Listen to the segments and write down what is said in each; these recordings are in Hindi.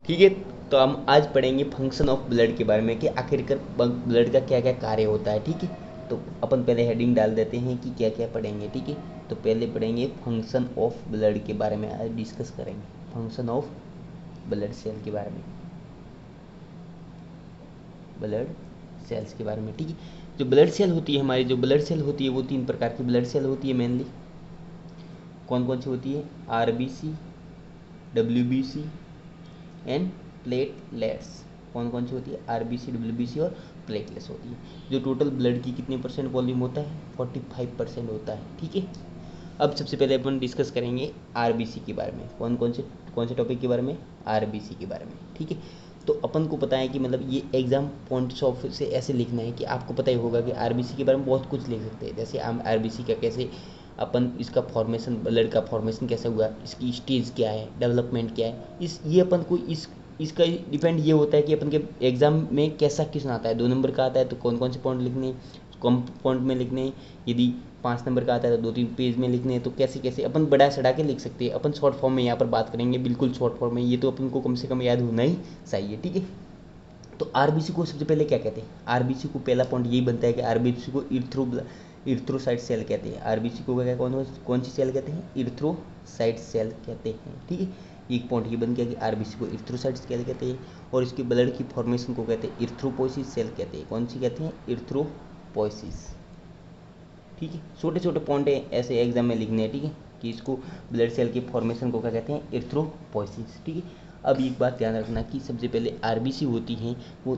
ठीक है। तो हम आज पढ़ेंगे फंक्शन ऑफ ब्लड के बारे में कि आखिरकार ब्लड का क्या क्या कार्य होता है। ठीक है, तो अपन पहले हेडिंग डाल देते हैं कि क्या क्या पढ़ेंगे। ठीक है, तो पहले पढ़ेंगे फंक्शन ऑफ ब्लड के बारे में आज डिस्कस करेंगे, फंक्शन ऑफ ब्लड सेल के बारे में, ब्लड सेल्स के बारे में। ठीक है, जो ब्लड सेल होती है हमारी, जो ब्लड सेल होती है वो 3 प्रकार की ब्लड सेल होती है मेनली। कौन कौन सी होती है? RBC, WBC and platelets. कौन कौन सी होती है? आरबीसी, डब्ल्यूबीसी और प्लेटलेट्स होती है। जो टोटल ब्लड की कितने परसेंट वॉल्यूम होता है? 45% होता है। ठीक है, अब सबसे पहले अपन डिस्कस करेंगे आरबीसी के बारे में। कौन से टॉपिक के बारे में? आरबीसी के बारे में। ठीक है, तो अपन को पता है कि मतलब ये एग्जाम पॉइंट्स ऑफ से ऐसे लिखना है कि आपको पता ही होगा कि आरबीसी के बारे में बहुत कुछ लिख सकते हैं। जैसे हम आरबीसी का कैसे अपन इसका फॉर्मेशन, ब्लड का फॉर्मेशन कैसे हुआ, इसकी स्टेज क्या है, डेवलपमेंट क्या है, इस ये अपन को इसका डिपेंड ये होता है कि अपन के एग्जाम में कैसा क्वेश्चन आता है। 2 नंबर का आता है तो कौन कौन से पॉइंट लिखने, कम पॉइंट में लिखने। यदि 5 नंबर का आता है तो 2-3 पेज में लिखने हैं। तो कैसे कैसे अपन बढ़ा चढ़ा के लिख सकते हैं। अपन शॉर्ट फॉर्म में यहाँ पर बात करेंगे, बिल्कुल शॉर्ट फॉर्म में। ये तो अपन को कम से कम याद होना ही चाहिए। ठीक है, तो आरबीसी को सबसे पहले क्या कहते हैं? आरबीसी को पहला पॉइंट यही बनता है कि आरबीसी को इर्थ्रोसाइट सेल कहते हैं। आरबीसी को क्या कौन सी सेल कहते हैं? इर्थ्रोसाइट सेल कहते हैं। ठीक है, एक पॉइंट ये बन गया कि आरबीसी को इर्थ्रोसाइट सेल कहते हैं और इसके ब्लड की फॉर्मेशन को कहते हैं इर्थ्रोपोइसिस सेल कहते हैं। कौन सी कहते हैं? इर्थ्रोपोइसिस। ठीक है, छोटे छोटे पॉइंट है ऐसे एग्जाम में लिखने हैं। ठीक है, कि इसको ब्लड सेल के फॉर्मेशन को क्या कहते हैं? इर्थ्रोपोइसिस। ठीक है, अब एक बात ध्यान रखना कि सबसे पहले आरबीसी होती हैं वो,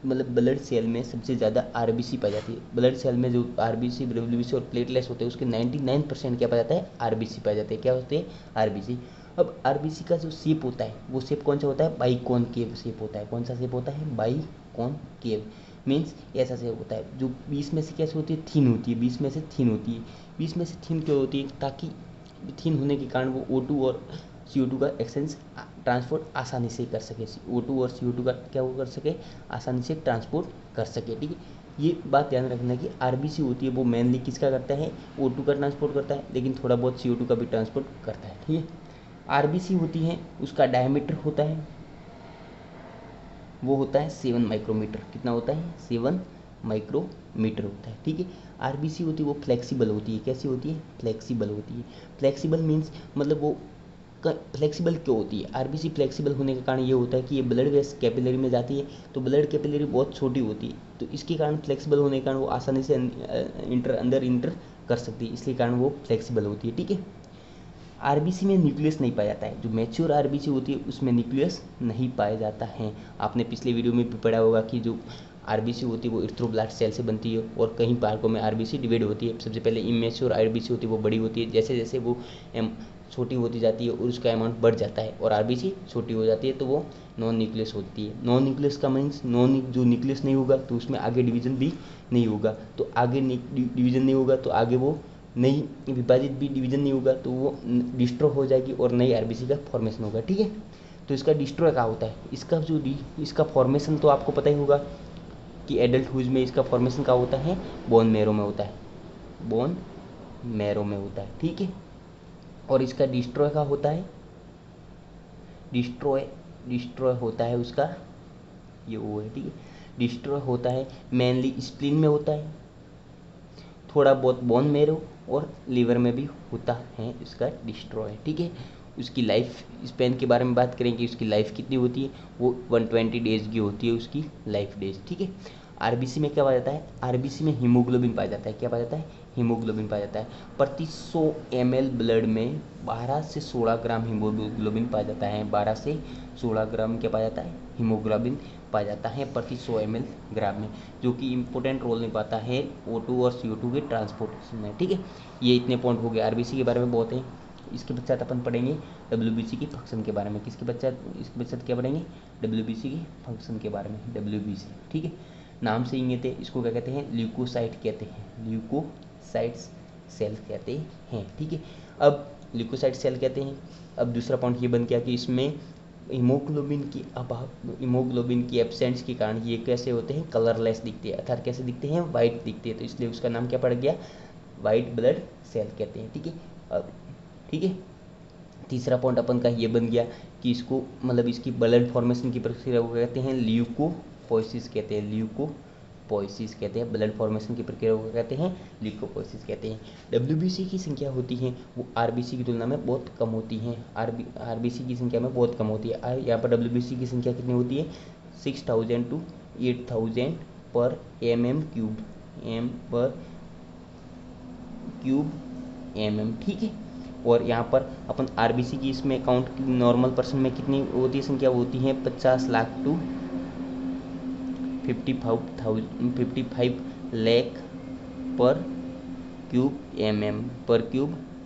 मतलब ब्लड सेल में सबसे ज़्यादा आरबीसी पाई जाती है। ब्लड सेल में जो आरबीसी, डब्ल्यूबीसी और प्लेटलेट्स होते हैं उसके 99% क्या पाया जाता है? आरबीसी पाए जाते हैं। क्या होते हैं? आरबीसी। अब आरबीसी का जो शेप होता है वो शेप कौन सा होता है? बाइकॉनकेव शेप होता है। कौन सा शेप होता है? बाइकॉनकेव। मीन्स ऐसा शेप होता है जो 20 में से कैसे होती है? थिन होती है। 20 में से थिन होती है। 20 में से थिन क्यों होती है? ताकि थिन होने के कारण वो O2 और CO2 का एक्सचेंज, ट्रांसपोर्ट आसानी से कर सके। O2 और CO2 का क्या वो कर सके? आसानी से ट्रांसपोर्ट कर सके। ठीक है, ये बात ध्यान रखना कि आरबीसी होती है वो मेनली किसका करता है? O2 का ट्रांसपोर्ट करता है, लेकिन थोड़ा बहुत CO2 का भी ट्रांसपोर्ट करता है। ठीक है, आरबीसी होती है उसका डायमीटर होता है, वो होता है 7 माइक्रोमीटर। कितना होता है? 7 माइक्रोमीटर होता है। ठीक है, आरबीसी होती है वो फ्लेक्सिबल होती है। कैसी होती है? फ्लेक्सिबल होती है। फ्लेक्सिबल मीन्स मतलब वो फ्लेक्सिबल क्यों होती है? आरबीसी फ्लेक्सिबल होने का कारण ये होता है कि ये ब्लड वेस कैपिलरी में जाती है, तो ब्लड कैपिलरी बहुत छोटी होती है, तो इसके कारण फ्लेक्सिबल होने के कारण वो आसानी से अंदर इंटर कर सकती है, इसलिए कारण वो फ्लेक्सिबल होती है। ठीक है, आरबीसी में न्यूक्लियस नहीं पाया जाता है। जो मैच्योर आरबीसी होती है उसमें न्यूक्लियस नहीं पाया जाता है। आपने पिछले वीडियो में भी पढ़ा होगा कि जो आरबीसी होती है वो इर्थ्रोब्लास्ट सेल से बनती है और कई भागों में आरबीसी डिवाइड होती है। सबसे पहले इमेच्योर आरबीसी होती है वो बड़ी होती है, जैसे जैसे वो छोटी होती जाती है और उसका अमाउंट बढ़ जाता है, और आरबीसी छोटी हो जाती है तो वो नॉन न्यूक्लियस होती है। नॉन न्यूक्लियस का मीन्स जो न्यूक्लियस नहीं होगा तो उसमें आगे डिवीजन भी नहीं होगा, तो आगे डिवीजन नहीं होगा तो आगे वो नई विभाजित भी डिवीजन नहीं होगा तो वो डिस्ट्रॉय हो जाएगी और नई आरबीसी का फॉर्मेशन होगा। ठीक है, तो इसका डिस्ट्रॉय क्या होता है? इसका फॉर्मेशन तो आपको पता ही होगा कि एडल्ट हुज में इसका फॉर्मेशन क्या होता है? बोन मैरो में होता है। बोन मैरो में होता है। ठीक है, और इसका डिस्ट्रॉय क्या होता है? डिस्ट्रॉय डिस्ट्रॉय होता है उसका, ये वो है। ठीक है, डिस्ट्रॉय होता है मेनली स्प्लीन में होता है, थोड़ा बहुत बोन मेरो और लीवर में भी होता है इसका डिस्ट्रॉय। ठीक है, उसकी लाइफ स्पेन के बारे में बात करेंगे, उसकी लाइफ कितनी होती है? वो 120 डेज की होती है उसकी लाइफ डेज। ठीक है, आरबीसी में क्या पाया जाता है? आरबीसी में हीमोग्लोबिन पाया जाता है। क्या पाया जाता है? हीमोग्लोबिन पाया जाता है। प्रति 100 ml ब्लड में 12 से 16 ग्राम हीमोग्लोबिन पाया जाता है। 12 से 16 ग्राम क्या पाया जाता है? हीमोग्लोबिन पाया जाता है प्रति 100 ml ग्राम में, जो कि इंपॉर्टेंट रोल निभाता है O2 और CO2 के ट्रांसपोर्टेशन में। ठीक है, ये इतने पॉइंट हो गए आरबीसी के बारे में, बहुत है। इसके पश्चात अपन पढ़ेंगे डब्ल्यूबीसी की फंक्शन के बारे में। इसके पश्चात क्या पढ़ेंगे? डब्ल्यूबीसी की फंक्शन के बारे में, डब्ल्यूबीसी। ठीक है, नाम से ही थे, इसको क्या कहते हैं? ल्यूकोसाइट कहते हैं। ल्यूकोसाइट्स सेल कहते हैं। ठीक है, अब ल्यूकोसाइट सेल कहते हैं। अब दूसरा पॉइंट ये बन गया कि इसमें हीमोग्लोबिन की एब्सेंस के कारण ये कैसे होते हैं? कलरलेस दिखते हैं, अर्थात कैसे दिखते हैं? वाइट दिखते हैं, तो इसलिए उसका नाम क्या पड़ गया? वाइट ब्लड सेल कहते हैं। ठीक है, अब ठीक है, तीसरा पॉइंट अपन का ये बन गया कि इसको मतलब इसकी ब्लड फॉर्मेशन की प्रक्रिया को कहते हैं ल्यूकोपोइसिस कहते हैं, ल्यूकोपोइसिस कहते हैं। ब्लड फॉर्मेशन की प्रक्रिया को कहते हैं ल्यूकोपोइसिस कहते हैं। डब्ल्यूबीसी की संख्या होती है वो आरबीसी की तुलना में बहुत कम होती है, आरबीसी की संख्या में बहुत कम होती है। यहाँ पर डब्ल्यूबीसी की संख्या कितनी होती है, 6000 to 8000 पर एम पर क्यूब ठीक है। और यहाँ पर अपन आरबीसी की इसमें काउंट नॉर्मल पर्सन में कितनी होती है संख्या, होती है 50 लाख टू 55 लाख पर क्यूब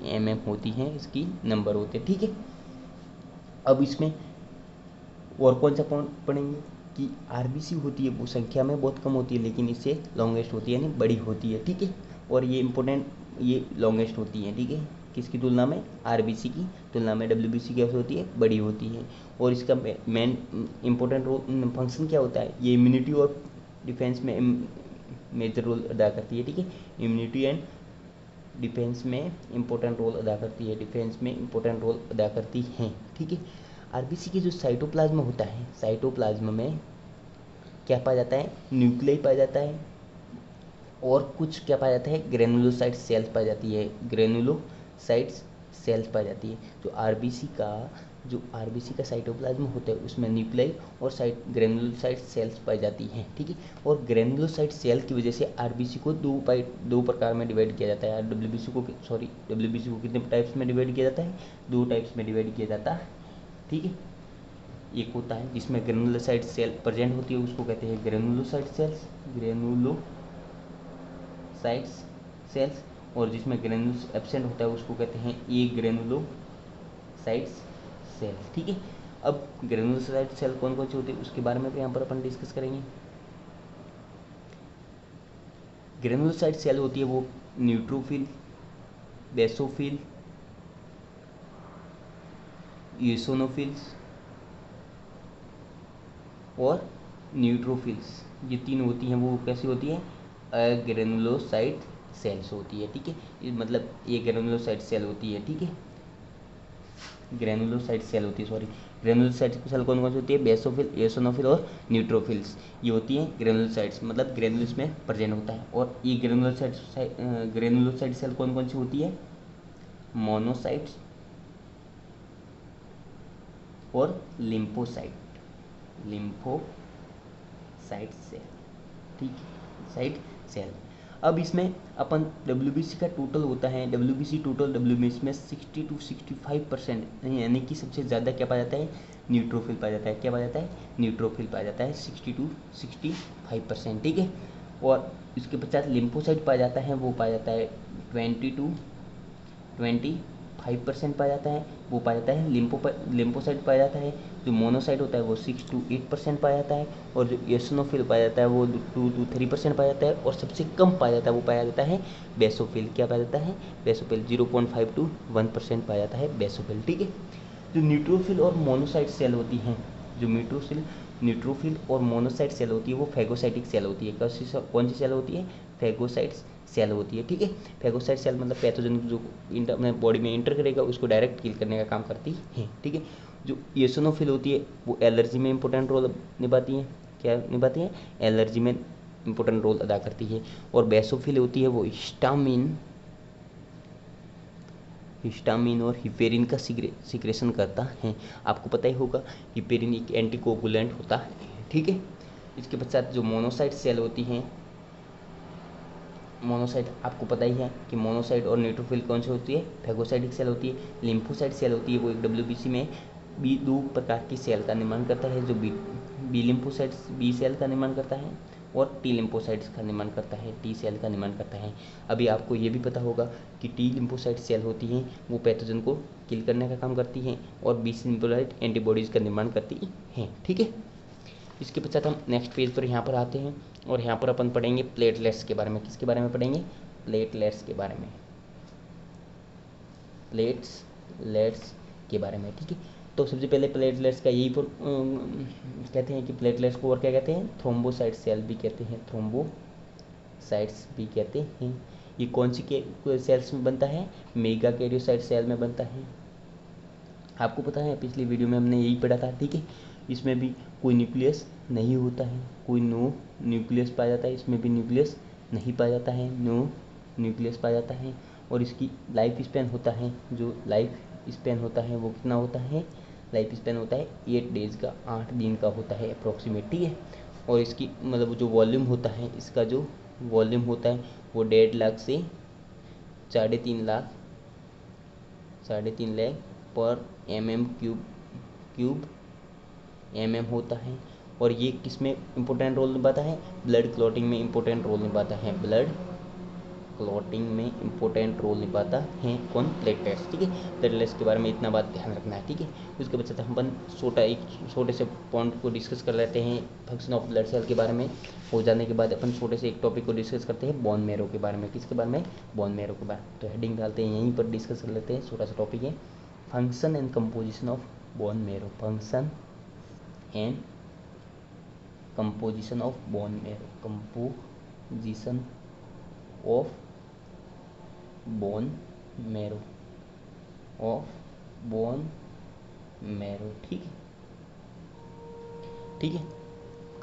एम होती हैं, इसकी नंबर होते हैं, ठीक है। अब इसमें और कौन सा पॉइंट पढ़ेंगे कि आरबीसी होती है वो संख्या में बहुत कम होती है लेकिन इससे लॉन्गेस्ट होती है, यानी बड़ी होती है, ठीक है। और ये इंपॉर्टेंट, ये लॉन्गेस्ट होती है, ठीक है, किसकी तुलना में, आरबीसी की तुलना में। डब्ल्यूबीसी क्या होती है, बड़ी होती है। और इसका मेन इंपॉर्टेंट रोल फंक्शन क्या होता है, ये इम्यूनिटी और डिफेंस में मेजर रोल अदा करती है, ठीक है। इम्यूनिटी एंड डिफेंस में इंपॉर्टेंट रोल अदा करती है, डिफेंस में इंपॉर्टेंट रोल अदा करती हैं, ठीक है। आरबीसी की जो साइटोप्लाज्म होता है, साइटोप्लाज्म में क्या पाया जाता है, न्यूक्लियाई पाया जाता है और कुछ क्या पाया जाता है, ग्रेनुलोसाइट सेल्स पाई जाती है, ग्रेनुलोसाइट्स सेल्स पाई जाती है। जो आरबीसी का साइटोप्लाज्म होता है उसमें न्यूक्लियाई और ग्रेनुलोसाइट सेल्स पाई जाती हैं, ठीक है। और ग्रेनुलोसाइट सेल की वजह से आरबीसी को दो प्रकार में डिवाइड किया जाता है। डब्ल्यूबीसी को कितने टाइप्स में डिवाइड किया जाता है, 2 टाइप्स में डिवाइड किया जाता है, ठीक है। एक होता है जिसमें ग्रेनुलोसाइट सेल प्रेजेंट होती है उसको कहते हैं ग्रेनुलोसाइट सेल्स, और जिसमें ग्रेनुल्स एब्सेंट होता है उसको कहते हैं ए ग्रेनुलोसाइट्स सेल्स, ठीक है। अब ग्रेनुलोसाइट सेल कौन कौन से होते हैं उसके बारे में भी यहाँ पर अपन डिस्कस करेंगे। ग्रेनुलोसाइट सेल होती है वो न्यूट्रोफिल, बेसोफिल, यूसोनोफिल्स और न्यूट्रोफिल्स, ये 3 होती हैं। वो कैसी होती है, ग्रेनुलोसाइट सेल्स होती है, ठीक है। मतलब ये ग्रेनुलोसाइट सेल होती है, ठीक है, ग्रेनुलोसाइट सेल होती है, सॉरी। ग्रेनुलोसाइट सेल कौन कौन सी होती है, बेसोफिल, एओसिनोफिल और न्यूट्रोफिल्स, ये होती हैं ग्रेनुलोसाइट्स, मतलब ग्रेनुल्स में प्रेजेंट होता है। और ये ग्रेनुलोसाइट सेल कौन कौन सी होती है, मोनोसाइट्स और लिम्फोसाइट सेल, ठीक है, साइट सेल। अब इसमें अपन डब्ल्यूबीसी का टोटल होता है, डब्ल्यूबीसी में 60 to 65% यानी कि सबसे ज़्यादा क्या पाया जाता है, न्यूट्रोफिल पाया जाता है। क्या पाया जाता है, न्यूट्रोफिल पाया जाता है 60 to 65%, ठीक है। और इसके पश्चात लिम्फोसाइट पाया जाता है, वो पाया जाता है 20 to 25% पाया जाता है, वो पाया जाता है लिम्फोसाइट पाया जाता है। जो मोनोसाइट होता है वो 6 to 8% पाया जाता है, और जो एसिनोफिल पाया जाता है वो 2 to 3% पाया जाता है, और सबसे कम पाया जाता है वो पाया जाता है बेसोफिल। क्या पाया जाता है, बेसोफिल 0.5 to 1% पाया जाता है बेसोफिल, ठीक है। जो न्यूट्रोफिल और मोनोसाइट सेल होती हैं, जो न्यूट्रोफिल और मोनोसाइट सेल होती है वो फैगोसाइटिक सेल होती है। कौन सी सेल होती है, फैगोसाइट्स सेल होती है, ठीक है। फैगोसाइट सेल मतलब पैथोजन जो अपने बॉडी में इंटर करेगा उसको डायरेक्ट किल करने का काम करती है, ठीक है। जो एसिनोफिल होती है वो एलर्जी में इंपॉर्टेंट रोल निभाती है। क्या निभाती है, एलर्जी में इंपॉर्टेंट रोल अदा करती है। और बेसोफिल होती है वो हिस्टामिन और हिपेरिन का सिक्रेशन करता है। आपको पता ही होगा हिपेरिन एक एंटीकोगुलेंट होता है, ठीक है। इसके पश्चात जो मोनोसाइट सेल होती हैं, मोनोसाइट आपको पता ही है कि मोनोसाइट और न्यूट्रोफिल कौन सी होती है, फैगोसाइटिक सेल होती है। लिम्फोसाइट सेल होती है वो एक डब्ल्यूबीसी में दो प्रकार की सेल का निर्माण करता है, जो बी लिम्फोसाइट्स बी सेल का निर्माण करता है और टी लिम्फोसाइट्स का निर्माण करता है, टी सेल का निर्माण करता है। अभी आपको ये भी पता होगा कि टी लिम्फोसाइट सेल होती हैं वो पैथोजन को किल करने का काम करती हैं, और बी लिम्फोसाइट एंटीबॉडीज़ का निर्माण करती हैं, ठीक है। इसके पश्चात हम नेक्स्ट पेज पर यहाँ पर आते हैं, और यहाँ पर अपन पढ़ेंगे प्लेटलेट्स के बारे में। किसके बारे में पढ़ेंगे, प्लेटलेट्स के बारे में, प्लेटलेट्स के बारे में, ठीक है। तो सबसे पहले प्लेटलेट्स का यही कहते हैं कि प्लेटलेट्स को और क्या कहते हैं, थ्रोम्बोसाइट सेल भी कहते हैं, थ्रोम्बोसाइट्स भी कहते हैं। ये कौन सी के सेल्स में बनता है, मेगा कैरियोसाइट सेल में बनता है, आपको पता है पिछली वीडियो में हमने यही पढ़ा था, ठीक है। इसमें भी कोई न्यूक्लियस नहीं होता है, कोई नो न्यूक्लियस पाया जाता है, इसमें भी न्यूक्लियस नहीं पाया जाता है, नो न्यूक्लियस पाया जाता है। और इसकी लाइफ स्पैन होता है, जो लाइफ स्पैन होता है वो कितना होता है, लाइफ स्पैन होता है 8 डेज का, 8 दिन का होता है अप्रोक्सीमेट, ठीक है। और इसकी मतलब जो वॉल्यूम होता है, इसका जो वॉल्यूम होता है वो 1.5 लाख से 3.5 लाख पर क्यूब होता है। और ये किस में इम्पोर्टेंट रोल निभाता है, ब्लड क्लॉटिंग में इम्पोर्टेंट रोल निभाता है, ब्लड क्लॉटिंग में इम्पोर्टेंट रोल निभाता है कौन, प्लेटलेट्स, ठीक है। प्लेटलेट्स के बारे में इतना बात ध्यान रखना है, ठीक है। उसके बाद हम एक छोटे से पॉइंट को डिस्कस कर लेते हैं फंक्शन ऑफ ब्लड सेल के बारे में। हो जाने के बाद अपन छोटे से एक टॉपिक को डिस्कस करते हैं बोन मैरो के बारे में। किसके बारे में, बोन मैरो के बारे में। तो हेडिंग डालते हैं, यहीं पर डिस्कस कर लेते हैं, छोटा सा टॉपिक है function and composition of bone marrow, function and composition of bone marrow, composition of bone marrow, ठीक है, ठीक है।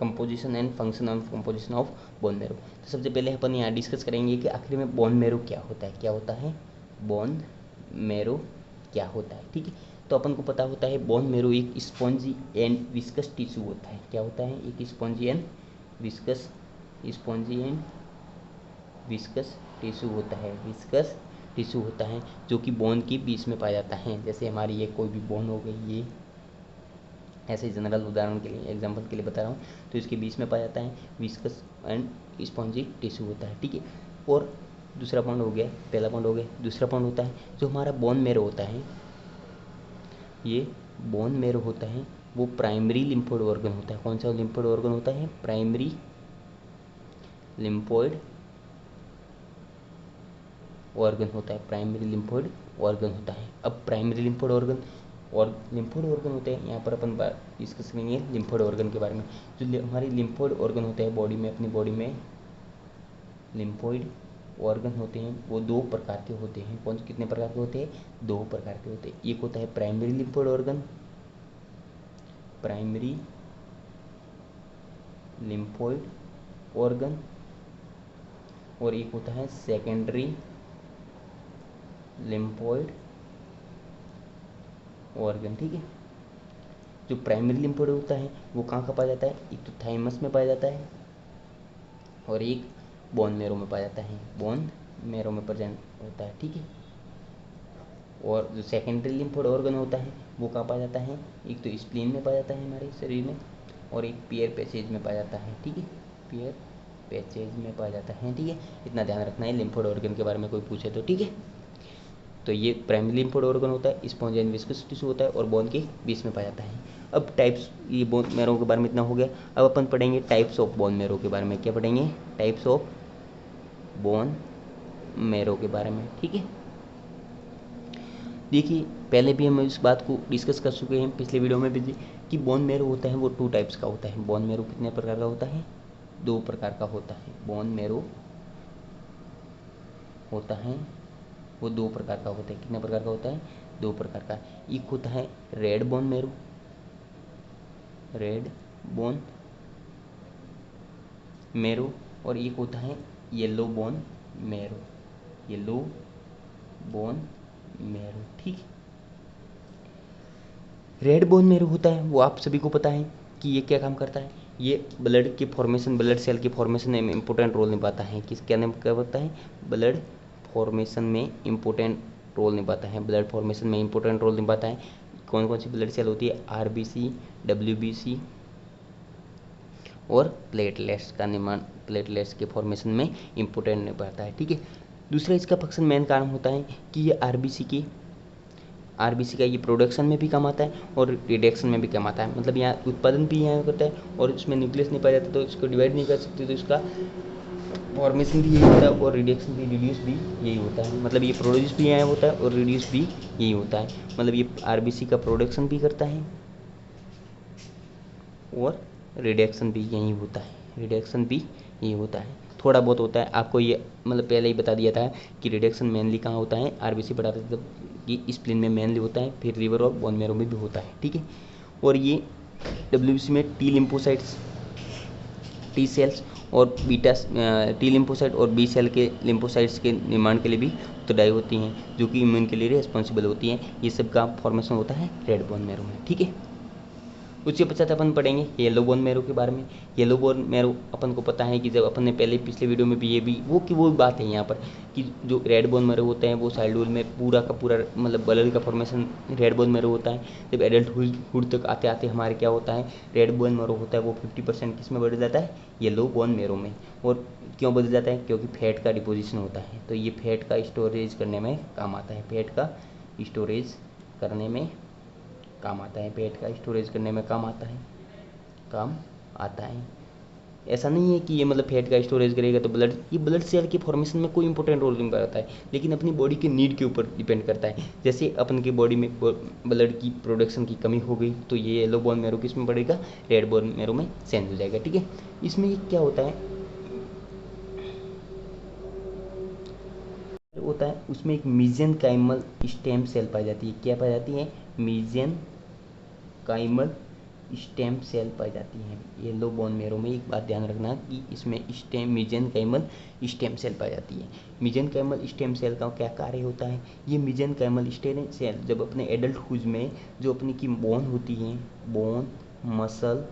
Composition and function of composition of bone marrow. तो सबसे पहले अपन यहाँ डिस्कस करेंगे कि आखिर में बोन मैरो क्या होता है, क्या होता है बोन मैरो क्या होता है, ठीक है। तो अपन को पता होता है बोन मैरो एक स्पॉन्जी एंड विस्कस टिश्यू होता है। क्या होता है, एक स्पॉन्जी एंड विस्कस टिश्यू होता है, विस्कस टिश्यू होता है जो कि बोन के बीच में पाया जाता है। जैसे हमारी ये कोई भी बोन हो गई, ये ऐसे जनरल उदाहरण के लिए, एग्जांपल के लिए बता रहा हूँ, तो इसके बीच में पाया जाता है, विस्कस एंड स्पॉन्जी टिश्यू होता है, ठीक है। और दूसरा पॉइंट हो गया, पहला पॉइंट हो गया। दूसरा पॉइंट होता है जो हमारा बोन मैरो होता है, ये बोन मैरो होता है वो प्राइमरी लिम्फोइड ऑर्गन होता है। कौन सा लिम्फोइड ऑर्गन होता है, प्राइमरी लिम्फोइड ऑर्गन होता है, प्राइमरी लिम्फोइड ऑर्गन होता है। अब प्राइमरी लिम्फोइड ऑर्गन और लिम्फोइड ऑर्गन होते हैं, यहाँ पर अपन डिस्कस करेंगे लिम्फोइड ऑर्गन के बारे में। जो हमारे लिम्फोइड ऑर्गन होते हैं बॉडी में, अपनी बॉडी में लिम्फोइड ऑर्गन होते हैं वो 2 प्रकार के होते हैं। कौन से, कितने प्रकार के होते हैं, 2 प्रकार के होते हैं। एक होता है primary lymphoid organ, primary lymphoid organ, और एक होता है सेकेंडरी लिम्फोइड ऑर्गन, ठीक है। जो प्राइमरी लिम्फोइड होता है वो कहाँ का पाया जाता है, एक तो थाइमस में पाया जाता है और एक बोन मैरो में पाया जाता है, बोन मैरो में प्रेजेंट होता है, ठीक है। और जो सेकेंडरी लिम्फोइड ऑर्गन होता है वो कहाँ पाया जाता है, एक तो स्प्लीन में पाया जाता है हमारे शरीर में, और एक पियर पैसेज में पाया जाता है, ठीक है, पियर पैसेज में पाया जाता है, ठीक है। इतना ध्यान रखना है लिम्फोइड ऑर्गन के बारे में कोई पूछे तो, ठीक है। तो ये प्राइमरी लिम्फोइड ऑर्गन होता है, स्पॉन्ज एंड विस्कस टिश्यू होता है और बोन के बीच में पाया जाता है। अब टाइप्स, ये बोन मैरो के बारे में इतना हो गया। अब अपन पढ़ेंगे टाइप्स ऑफ बोन मैरो के बारे में। क्या पढ़ेंगे, टाइप्स ऑफ बोन मैरो के बारे में, ठीक है। देखिए पहले भी हम इस बात को डिस्कस कर चुके हैं पिछले वीडियो में भी कि बोन मैरो होता है वो 2 टाइप्स का होता है। बोन मैरो कितने प्रकार का होता है, 2 प्रकार का होता है। बोन मैरो होता है वो 2 प्रकार का होता है। कितने प्रकार का होता है, 2 प्रकार का। एक होता है red bone marrow, red bone marrow, और एक होता है yellow bone marrow, yellow bone marrow, ठीक है। रेड बोन मैरो होता है वो आप सभी को पता है कि ये क्या काम करता है, ये ब्लड के फॉर्मेशन, ब्लड सेल के फॉर्मेशन में इम्पोर्टेंट रोल निभाता है। किस क्या होता है, ब्लड फॉर्मेशन में इम्पोर्टेंट रोल निभाता है, ब्लड फॉर्मेशन में इम्पोर्टेंट रोल निभाता है। कौन कौन सी ब्लड सेल होती है, आरबीसी, डब्ल्यूबीसी और प्लेटलेट्स का निर्माण, प्लेटलेट्स के फॉर्मेशन में इम्पोर्टेंट निभाता है, ठीक है। दूसरा इसका फंक्शन मेन कारण होता है कि ये आरबीसी का ये प्रोडक्शन में भी काम आता है और रिडक्शन में भी काम आता है। मतलब यहाँ उत्पादन भी यहाँ करता है और इसमें न्यूक्लियस नहीं पाया जाता तो इसको डिवाइड नहीं कर सकते, तो इसका फॉर्मेशन भी यही होता है और रिडक्शन भी, रिड्यूस भी यही होता है। मतलब ये प्रोड्यूस भी यहाँ होता है और रिड्यूस भी यही होता है। मतलब ये आरबीसी का प्रोडक्शन भी करता है और रिडक्शन भी यही होता है, रिडक्शन भी यही होता है। थोड़ा बहुत होता है, आपको ये मतलब पहले ही बता दिया था कि रिडक्शन मेनली कहाँ होता है, आरबीसी बढ़ाते ये स्प्लीन में मेनली होता है, फिर लिवर और बोन मैरो में भी होता है, ठीक है। और ये डब्ल्यूबीसी में टी लिम्फोसाइट्स, टी सेल्स और बीटा टी लिम्फोसाइट और बी सेल के लिम्फोसाइट्स के निर्माण के लिए भी उत्तरदायी होती हैं, जो कि इम्यून के लिए रिस्पॉन्सिबल होती हैं। ये सब का फॉर्मेशन होता है रेड बोन मैरो में, ठीक है। उसके पश्चात अपन पढ़ेंगे येलो बोन मैरो के बारे में। येलो बोन मैरो अपन को पता है कि जब अपन ने पहले पिछले वीडियो में भी ये भी वो बात है यहाँ पर कि जो रेड बोन मैरो होता है वो चाइल्डहुड में पूरा का पूरा मतलब ब्लड का फॉर्मेशन रेड बोन मैरो होता है। जब एडल्टहुड तक आते आते हमारे क्या होता है, रेड बोन मैरो होता है वो 50% किस में बढ़ जाता है, येलो बोन मैरो में। और क्यों बदल जाता है, क्योंकि फैट का डिपोजिशन होता है, तो ये फैट का स्टोरेज करने में काम आता है, फैट का स्टोरेज करने में काम आता है, पेट का स्टोरेज करने में काम आता है। ऐसा नहीं है कि ये मतलब फैट का स्टोरेज करेगा तो ये ब्लड सेल के फॉर्मेशन में कोई इंपॉर्टेंट रोल नहीं करता है, लेकिन अपनी बॉडी के नीड के ऊपर डिपेंड करता है। जैसे अपन की बॉडी में ब्लड की प्रोडक्शन की कमी हो गई तो ये येलो बोन मैरो किस में बढ़ेगा, रेड बोन मैरो में चेंज हो जाएगा, ठीक है। इसमें ये क्या होता है, उसमें एक मीजेनकाइमल स्टेम सेल पाई जाती है। क्या पाई जाती है, मीजेनकाइमल स्टेम सेल पाई जाती है येलो बोन मैरो में। एक बात ध्यान रखना कि इसमें मीजेनकाइमल स्टेम सेल पाई जाती है। मीजेनकाइमल स्टेम सेल का क्या कार्य होता है, ये मीजेनकाइमल स्टेम सेल जब अपने एडल्टहुड में जो अपनी की बोन होती है, बोन, मसल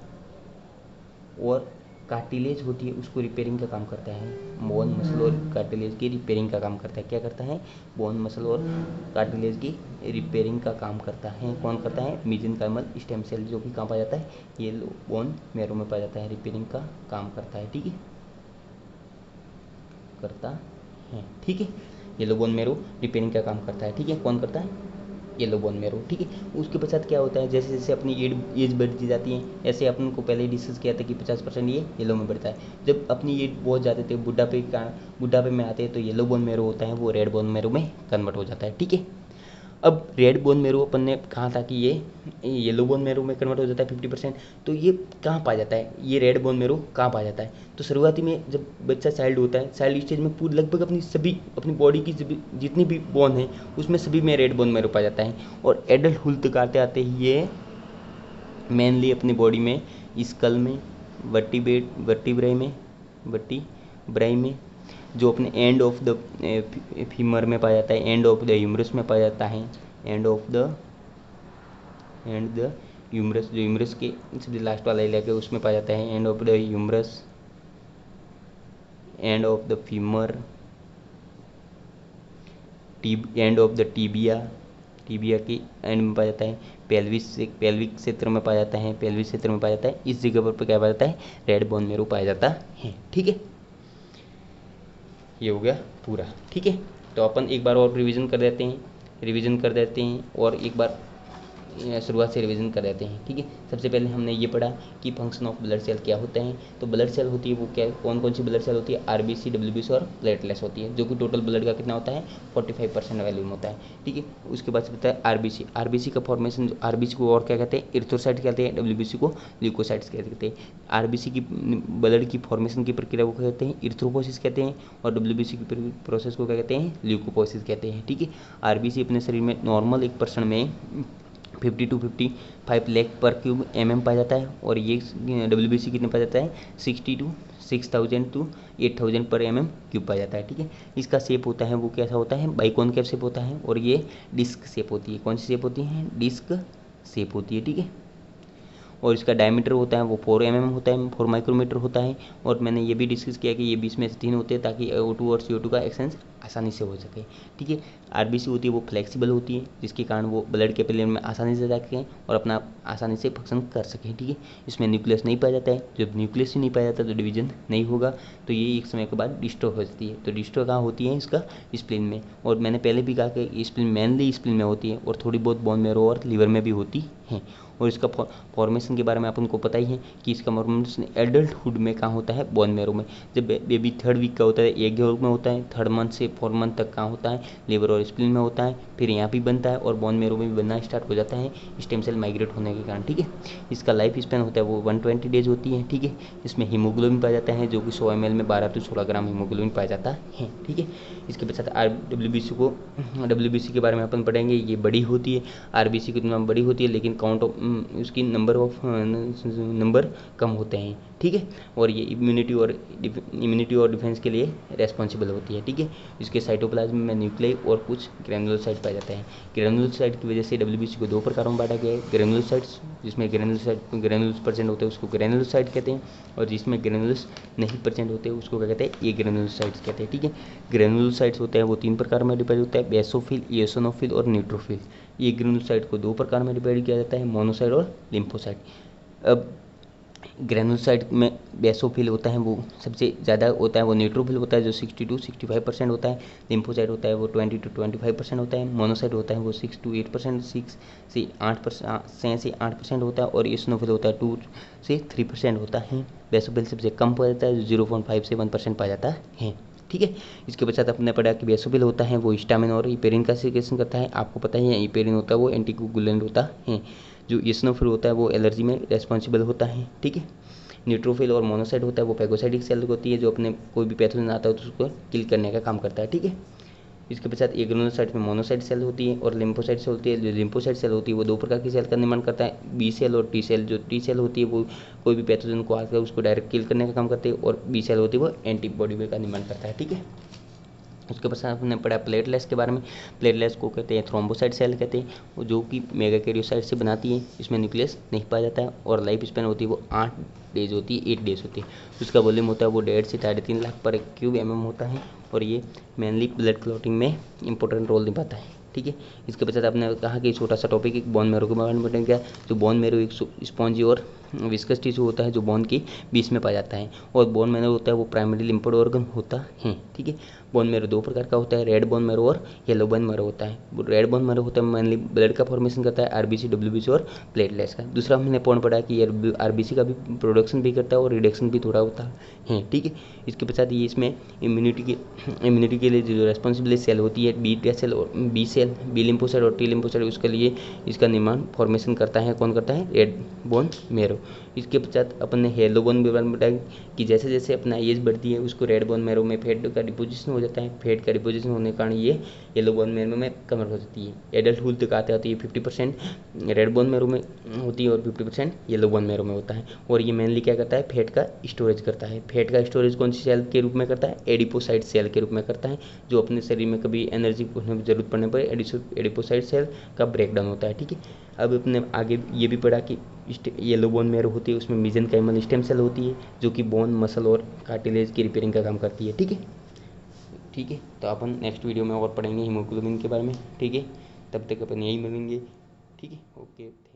और कार्टिलेज होती है, उसको रिपेयरिंग का काम करता है। बोन, मसल और कार्टिलेज की रिपेयरिंग का काम करता है। क्या करता है, बोन, मसल और कार्टिलेज की रिपेयरिंग का काम करता है। कौन करता है, मीजेनकाइमल स्टेम सेल, जो कि कहाँ पाया जाता है, ये बोन मैरो में पाया जाता है, रिपेयरिंग का काम करता है, ठीक है, करता है, ठीक है। येलो बोन मैरो रिपेयरिंग का काम करता है, ठीक है। कौन करता है, येलो बोन मैरो, ठीक है। उसके पश्चात क्या होता है, जैसे जैसे अपनी एज बढ़ती जाती है, ऐसे अपन को पहले ही डिस्कस किया था कि 50% ये येलो में बढ़ता है। जब अपनी एज बहुत जाते थे, बुढ़ापे में आते हैं तो येलो बोन मैरो होता है वो रेड बोन मैरो में कन्वर्ट हो जाता है, ठीक है। अब रेड बोन मैरो अपन ने कहा था कि ये येलो बोन मैरो में कन्वर्ट हो जाता है 50%, तो ये कहाँ पाया जाता है, ये रेड बोन मैरो कहाँ पाया जाता है। तो शुरुआती में जब बच्चा चाइल्ड होता है, चाइल्ड स्टेज में पूरी लगभग अपनी बॉडी की जितनी भी बोन है उसमें सभी में रेड बोन मैरो पाया जाता है। और एडल्टहुड तक आते आते ही ये मेनली अपनी बॉडी में स्कल में, वर्टिब्राई में, जो अपने एंड ऑफ द फीमर में पाया जाता है, एंड ऑफ द ह्यूमरस में पाया जाता है, एंड द ह्यूमरस, जो ह्यूमरस के सबसे लास्ट वाला इलाका है उसमें पाया जाता है, end of the humerus, end of the femur, end of the tibia के एंड में पाया जाता है, पेल्विक क्षेत्र में पाया जाता है, इस जगह पर क्या पाया जाता है, रेड बोन मैरो पाया जाता है, ठीक है। ये हो गया पूरा, ठीक है। तो अपन एक बार और रिवीजन कर देते हैं और एक बार शुरुआत से रिवीजन कर देते हैं, ठीक है। सबसे पहले हमने ये पढ़ा कि फंक्शन ऑफ ब्लड सेल क्या होते हैं। तो ब्लड सेल होती है वो क्या, कौन सी ब्लड सेल होती है, आरबीसी, डब्ल्यूबीसी और प्लेटलेट्स होती है, जो कि टोटल ब्लड का कितना होता है, 45% वैल्यूम होता है, ठीक है। उसके बाद से होता है आरबीसी का फॉर्मेशन, आरबीसी को और क्या कहते हैं, इरिथ्रोसाइट कहते हैं, डब्ल्यूबीसी को ल्यूकोसाइट्स कहते हैं। आरबीसी की ब्लड की फॉर्मेशन की प्रक्रिया को कहते हैं इरिथ्रोपोसिस कहते हैं, और डब्ल्यूबीसी की प्रोसेस को क्या कहते हैं, ल्यूकोपोसिस कहते हैं, ठीक है। आरबीसी अपने शरीर में नॉर्मल एक पर्सन में 50 to 55 लाख पर क्यूब पाया जाता है, और ये डब्ल्यूबीसी कितने पाया जाता है, 6,000 to 8,000 पर क्यूब पाया जाता है, ठीक है। इसका शेप होता है वो कैसा होता है, बाइकॉनकेव शेप होता है, और ये डिस्क शेप होती है। कौन सी शेप होती है, डिस्क शेप होती है, ठीक है। और इसका डायमीटर होता है वो 4 mm होता है, 4 माइक्रोमीटर होता है। और मैंने ये भी डिस्कस किया कि ये बीच में 3 होते हैं ताकि O2 और CO2 का एक्सचेंज आसानी से हो सके, ठीक है। आरबीसी होती है वो फ्लेक्सिबल होती है, जिसके कारण वो ब्लड के प्लेन में आसानी से जा सकें और अपना आसानी से फंक्शन कर सकें, ठीक है। इसमें न्यूक्लियस नहीं पाया जाता है, जब न्यूक्लियस ही नहीं पाया जाता तो डिवीजन नहीं होगा, तो ये एक समय के बाद डिस्ट्रॉय हो जाती है। तो डिस्ट्रॉय कहाँ होती है, इसका स्प्लीन में। और मैंने पहले भी कहा कि स्प्लीन मेनली स्प्लीन में होती है, और थोड़ी बहुत बोन मैरो और लीवर में भी होती है। और इसका फॉर्मेशन के बारे में अपन को पता ही है कि इसका फॉर्मेशन एडल्टहुड में कहाँ होता है, बोन मैरो में। जब बेबी 3rd वीक का होता है एग यॉर्क में होता है, 3rd मंथ से 4th मंथ तक कहाँ होता है, लिवर और स्प्लीन में होता है, फिर यहाँ भी बनता है और बोन मैरो में भी बनना स्टार्ट हो जाता है स्टेम सेल माइग्रेट होने के कारण, ठीक है। इसका लाइफ स्पैन होता है वो 120 डेज होती है, ठीक है। इसमें हीमोग्लोबिन पाया जाता है जो कि 100 ml में 12 से 16 ग्राम हीमोग्लोबिन पाया जाता है, ठीक है। इसके पश्चात डब्ल्यूबीसी के बारे में अपन पढ़ेंगे। ये बड़ी होती है, आरबीसी की तुलना में बड़ी होती है, लेकिन काउंट ऑफ उसकी नंबर कम होते हैं, ठीक है। और ये इम्यूनिटी और डिफेंस के लिए रेस्पॉन्सिबल होती है, ठीक है। इसके साइटोप्लाज्म में न्यूक्लियाई और कुछ ग्रेनुलोसाइट पाया जाता है। ग्रेनुलोसाइट की वजह से डब्ल्यूबीसी को 2 प्रकारों में बांटा गया है। ग्रेनुलोसाइट्स जिसमें ग्रेनुल्स प्रेजेंट होते हैं उसको ग्रेनुलोसाइट कहते हैं, और जिसमें ग्रेनुल्स नहीं प्रेजेंट होते उसको क्या कहते हैं, ये ग्रेनुलोसाइट्स कहते हैं, ठीक है। ग्रेनुलोसाइट्स होते हैं वो 3 प्रकार में डिवाइड होता है, बेसोफिल, इओसिनोफिल और न्यूट्रोफिल। ये ग्रेनुलोसाइट को 2 प्रकार में डिवाइड किया जाता है, मोनोसाइट और लिम्फोसाइट। अब ग्रेनुलोसाइट में बेसोफिल होता है वो सबसे ज़्यादा होता है, वो न्यूट्रोफिल होता है जो 60 to 65% होता है, लिम्फोसाइट होता है वो 20 to 25% होता है, मोनोसाइट होता है वो 6 to 8%, 6 से 8% होता है, और इओसिनोफिल होता है 2 से 3% होता है। बेसोफिल सबसे कम पाया जाता है, 0.5 से 1% पाया जाता है, ठीक है। इसके पश्चात अपने पढ़ा कि बेसोफिल होता है वो हिस्टामिन और हिपेरिन का सीक्रेशन करता है, आपको पता ही है हिपेरिन होता है वो एंटीकोगुलेंट होता है। जो इओसिनोफिल होता है वो एलर्जी में रेस्पॉन्सिबल होता है, ठीक है। न्यूट्रोफिल और मोनोसाइट होता है वो पैगोसाइटिक सेल होती है जो अपने कोई भी पैथोजन आता है तो उसको किल करने का काम करता है, ठीक है। इसके पश्चात ग्रेनुलोसाइट में मोनोसाइट सेल होती है और लिम्फोसाइट सेल होती है। जो लिम्फोसाइट सेल होती है वो 2 प्रकार की सेल का निर्माण करता है, बी सेल और टी सेल। जो टी सेल होती है वो कोई भी पैथोजन को आकर उसको डायरेक्ट किल करने का काम करती है, और बी सेल होती है वो एंटीबॉडी का निर्माण करता है, ठीक है। उसके पश्चात हमने पढ़ा प्लेटलेट्स के बारे में। प्लेटलेट्स को कहते हैं थ्रोम्बोसाइट सेल कहते हैं, जो कि मेगाकैरियोसाइट से बनाती है। इसमें न्यूक्लियस नहीं पाया जाता है, और लाइफ स्पैन होती है वो 8 डेज होती है, 8 डेज होती है। उसका वॉल्यूम होता है वो 1.5 से 3.5 लाख पर क्यूब mm होता है, और ये मेनली ब्लड क्लॉटिंग में इंपॉर्टेंट रोल निभाता है, ठीक है। इसके पश्चात आपने कहा कि छोटा सा टॉपिक एक बोन मैरो के बारे में बताएंगे। जो बोन मैरो एक स्पॉन्जी और विस्कस टिश्यू होता है जो बोन के बीच में पाया जाता है, और बोन मैरो होता है वो प्राइमरी लिम्फोइड ऑर्गन होता है, ठीक है। बोन मैरो 2 प्रकार का होता है, रेड बोन मैरो और येलो बोन मैरो होता है। रेड बोन मैरो होता है मेनली ब्लड का फॉर्मेशन करता है, आरबीसी, डब्ल्यूबीसी और प्लेटलेट्स का। दूसरा हमने पढ़ा कि ये आरबीसी का भी प्रोडक्शन भी करता है और रिडक्शन भी थोड़ा होता है, ठीक है। इसके पश्चात ये इसमें इम्यूनिटी के लिए जो रेस्पॉन्सिबल सेल होती है बी सेल और बी सेल, बी लिम्फोसाइट और टी लिम्फोसाइट, उसके लिए इसका निर्माण फॉर्मेशन करता है, कौन करता है, रेड बोन मैरो। इसके पश्चात अपन ने येलो बोन मैरो में बताया कि जैसे जैसे अपना एज बढ़ती है उसको रेड बोन मैरो में फैट का डिपोजिशन हो जाता है, फैट का डिपोजिशन होने के कारण ये येलो बोन मैरो में कन्वर्ट हो जाती है। एडल्टहुड तक आते आते ये 50% रेड बोन मैरो में होती है और 50% येलो बोन मैरो में होता है। और ये मेनली क्या करता है, फैट का स्टोरेज करता है। फैट का स्टोरेज कौन सी सेल के रूप में करता है, एडिपोसाइट सेल के रूप में करता है, जो अपने शरीर में कभी एनर्जी जरूरत पड़ने पर एडिपोसाइट सेल का ब्रेकडाउन होता है, ठीक है। अब अपने आगे ये भी पढ़ा कि येलो बोन मैरो होती है उसमें मेसेंकाइमल स्टेम सेल होती है जो कि बोन, मसल और कार्टिलेज की रिपेयरिंग का काम करती है, ठीक है। ठीक है, तो अपन नेक्स्ट वीडियो में और पढ़ेंगे हीमोग्लोबिन के बारे में, ठीक है। तब तक अपन यही मिलेंगे, ठीक है, ओके।